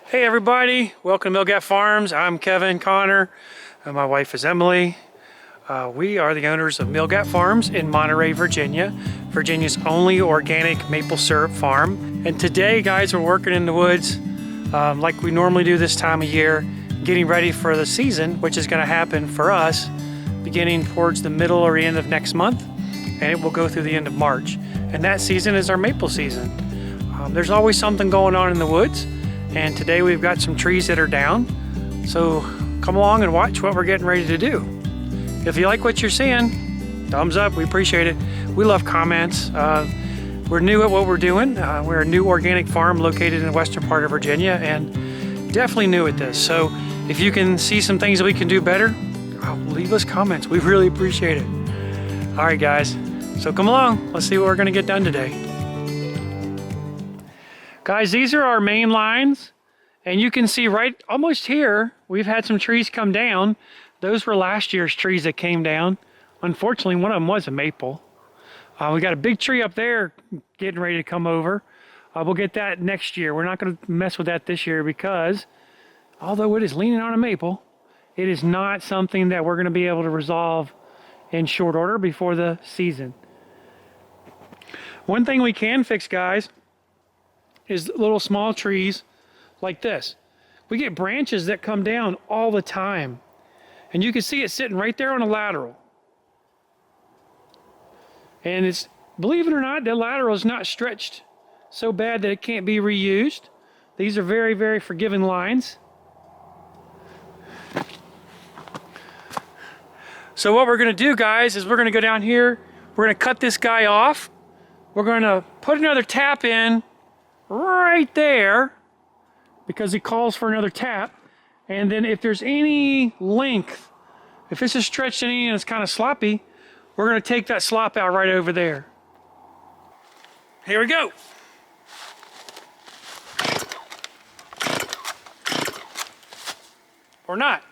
Hey everybody, welcome to Milgat Farms. I'm Kevin Connor and my wife is Emily. We are the owners of Milgat Farms in Monterey, Virginia, Virginia's only organic maple syrup farm. And today, guys, we're working in the woods like we normally do this time of year, getting ready for the season, which is going to happen for us beginning towards the middle or end of next month, and it will go through the end of March. And that season is our maple season. There's always something going on in the woods. And today we've got some trees that are down. So come along and watch what we're getting ready to do. If you like what you're seeing, thumbs up, we appreciate it. We love comments. We're new at what we're doing. We're a new organic farm located in the western part of Virginia and definitely new at this. So if you can see some things that we can do better, leave us comments. We really appreciate it. All right, guys. So come along. Let's see what we're gonna get done today. Guys, these are our main lines, and you can see right almost here, we've had some trees come down. Those were last year's trees that came down. Unfortunately, one of them was a maple. We got a big tree up there getting ready to come over. We'll get that next year. We're not gonna mess with that this year because, although it is leaning on a maple, it is not something that we're gonna be able to resolve in short order before the season. One thing we can fix, guys, is little small trees like this. We get branches that come down all the time. And you can see it sitting right there on a lateral. And it's, believe it or not, that lateral is not stretched so bad that it can't be reused. These are very, very forgiving lines. So what we're gonna do, guys, is we're gonna go down here, we're gonna cut this guy off, we're gonna put another tap in right there because it calls for another tap, and then if there's any length, if this is stretched any and it's kind of sloppy, we're going to take that slop out right over there. Here we go. Or not.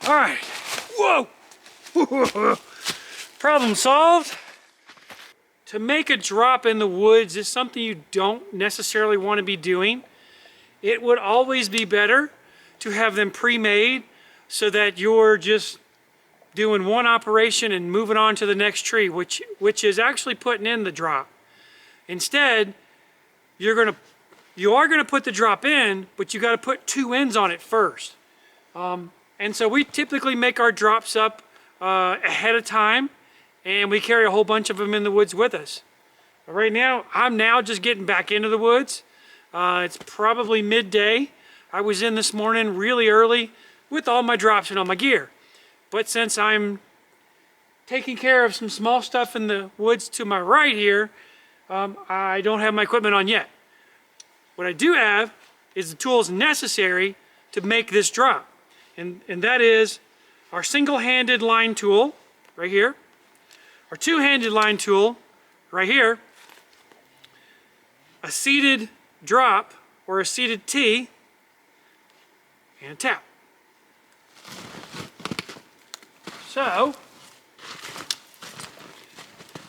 All right, whoa, problem solved. To make a drop in the woods is something you don't necessarily want to be doing. It would always be better to have them pre-made so that you're just doing one operation and moving on to the next tree, which is actually putting in the drop. Instead, you are gonna put the drop in, but you got to put two ends on it first. And so we typically make our drops up ahead of time, and we carry a whole bunch of them in the woods with us. Right now, I'm now just getting back into the woods. It's probably midday. I was in this morning really early with all my drops and all my gear. But since I'm taking care of some small stuff in the woods to my right here, I don't have my equipment on yet. What I do have is the tools necessary to make this drop. And that is our single-handed line tool right here, our two-handed line tool right here, a seated drop or a seated tee, and a tap. So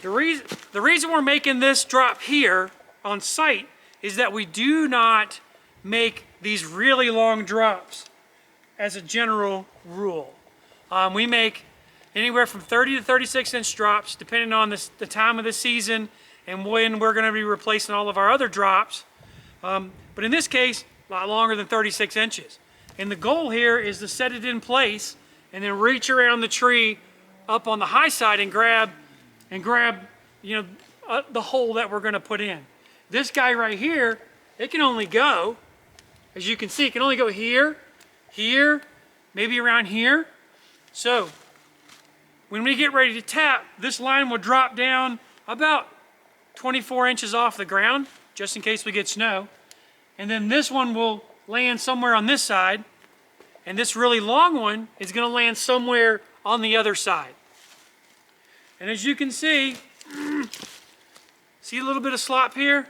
the reason we're making this drop here on site is that we do not make these really long drops as a general rule. We make anywhere from 30 to 36 inch drops depending on the time of the season and when we're going to be replacing all of our other drops. But in this case, a lot longer than 36 inches. And the goal here is to set it in place and then reach around the tree up on the high side and grab you know, the hole that we're going to put in. This guy right here, it can only go, as you can see, it can only go here, here, maybe around here. So when we get ready to tap, this line will drop down about 24 inches off the ground, just in case we get snow. And then this one will land somewhere on this side, and this really long one is going to land somewhere on the other side. And as you can see a little bit of slop here?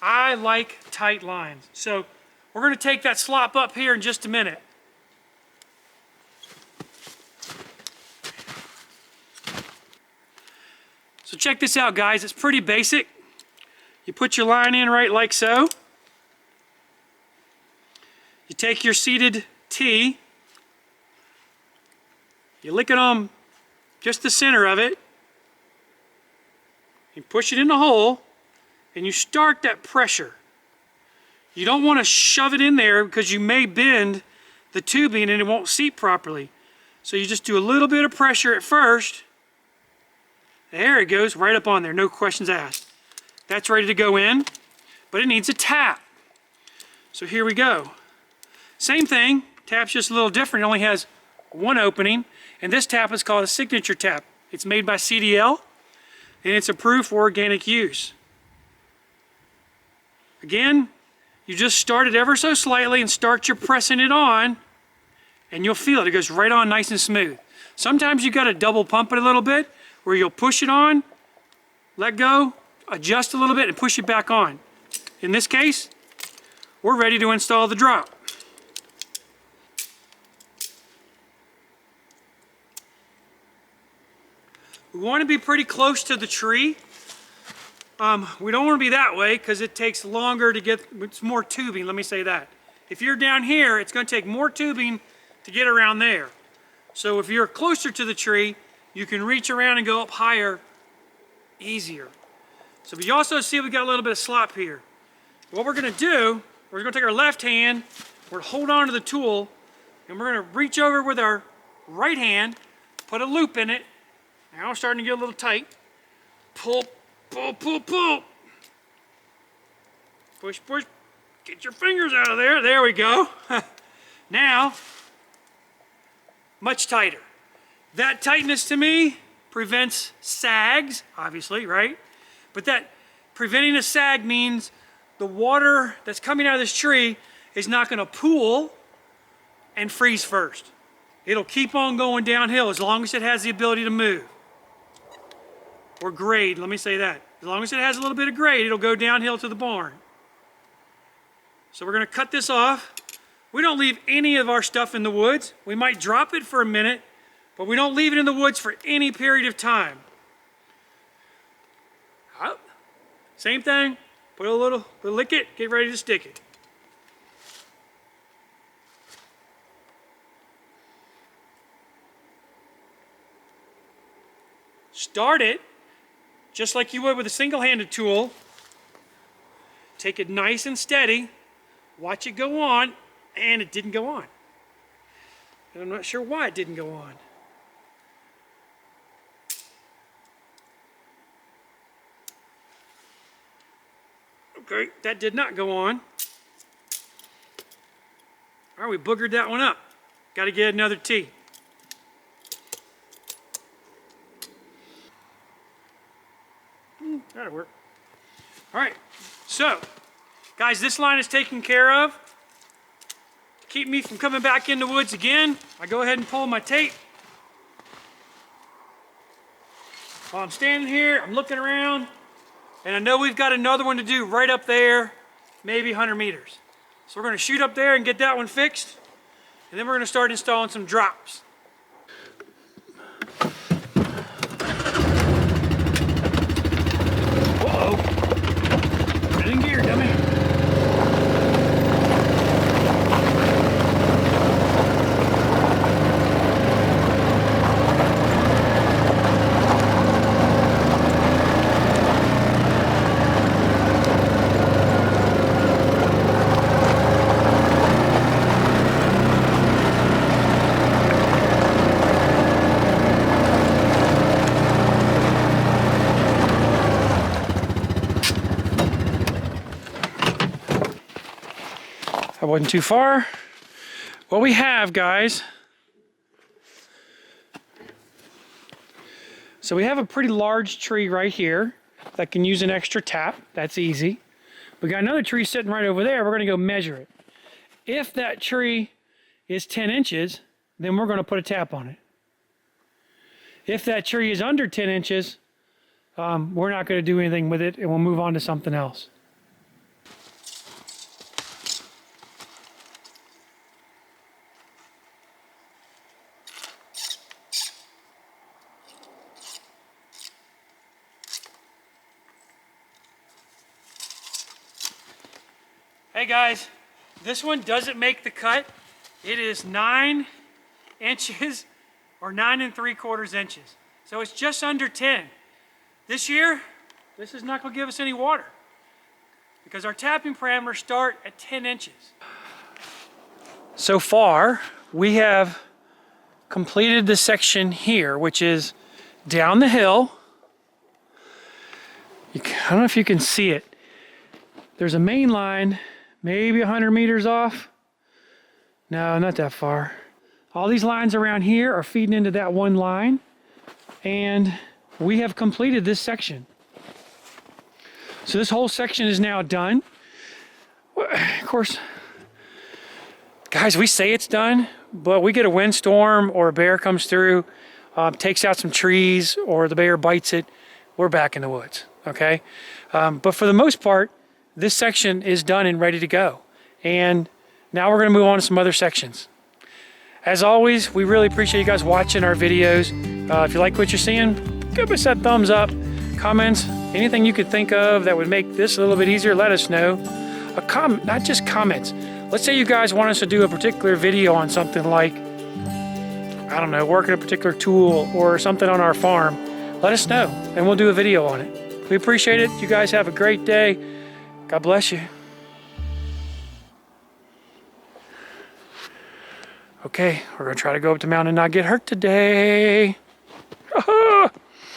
I like tight lines. So we're going to take that slop up here in just a minute. So check this out, guys. It's pretty basic. You put your line in right like so. You take your seated tee. You lick it on just the center of it. You push it in the hole, and you start that pressure. You don't want to shove it in there because you may bend the tubing and it won't seat properly. So you just do a little bit of pressure at first. There it goes, right up on there, no questions asked. That's ready to go in, but it needs a tap. So here we go. Same thing, tap's just a little different. It only has one opening, and this tap is called a signature tap. It's made by CDL, and it's approved for organic use. Again, you just start it ever so slightly and start your pressing it on, and you'll feel it. It goes right on nice and smooth. Sometimes you got to double pump it a little bit, where you'll push it on, let go, adjust a little bit, and push it back on. In this case, we're ready to install the drop. We want to be pretty close to the tree. We don't want to be that way because it takes longer to get, it's more tubing, let me say that. If you're down here, it's going to take more tubing to get around there. So if you're closer to the tree, you can reach around and go up higher easier. So but you also see we got a little bit of slop here. What we're going to do, we're going to take our left hand, we're going to hold on to the tool, and we're going to reach over with our right hand, put a loop in it. Now I'm starting to get a little tight. Pull, pull, pull, pull. Push, push. Get your fingers out of there. There we go. Now, much tighter. That tightness to me prevents sags, obviously, right? But that preventing a sag means the water that's coming out of this tree is not going to pool and freeze first. It'll keep on going downhill as long as it has the ability to move. Or grade, let me say that. As long as it has a little bit of grade, it'll go downhill to the barn. So we're going to cut this off. We don't leave any of our stuff in the woods. We might drop it for a minute, but we don't leave it in the woods for any period of time. Same thing, put a little, lick it, get ready to stick it. Start it just like you would with a single-handed tool. Take it nice and steady, watch it go on, and it didn't go on. And I'm not sure why it didn't go on. Okay, that did not go on. All right, we boogered that one up. Got to get another tee. That'll work. All right, so, guys, this line is taken care of. To keep me from coming back in the woods again, I go ahead and pull my tape. While I'm standing here, I'm looking around, and I know we've got another one to do right up there, maybe 100 meters. So we're going to shoot up there and get that one fixed, and then we're going to start installing some drops. Uh-oh. Get in gear, dummy. That wasn't too far. what we have, guys. So we have a pretty large tree right here that can use an extra tap. That's easy. We got another tree sitting right over there. We're going to go measure it. If that tree is 10 inches, then we're going to put a tap on it. If that tree is under 10 inches, we're not going to do anything with it, and we'll move on to something else. Hey guys, this one doesn't make the cut. It is 9 inches or 9 3/4 inches. So it's just under 10. This year, this is not going to give us any water because our tapping parameters start at 10 inches. So far, we have completed the section here, which is down the hill. I don't know if you can see it. There's a main line, maybe 100 meters off. No, not that far. All these lines around here are feeding into that one line, and we have completed this section. So this whole section is now done. Of course, guys, we say it's done, but we get a windstorm or a bear comes through, takes out some trees, or the bear bites it, we're back in the woods, okay? But for the most part, this section is done and ready to go. And now we're gonna move on to some other sections. As always, we really appreciate you guys watching our videos. If you like what you're seeing, give us that thumbs up, comments, anything you could think of that would make this a little bit easier, let us know. Not just comments. Let's say you guys want us to do a particular video on something like, I don't know, working a particular tool or something on our farm. Let us know and we'll do a video on it. We appreciate it. You guys have a great day. God bless you. Okay, we're gonna try to go up the mountain and not get hurt today.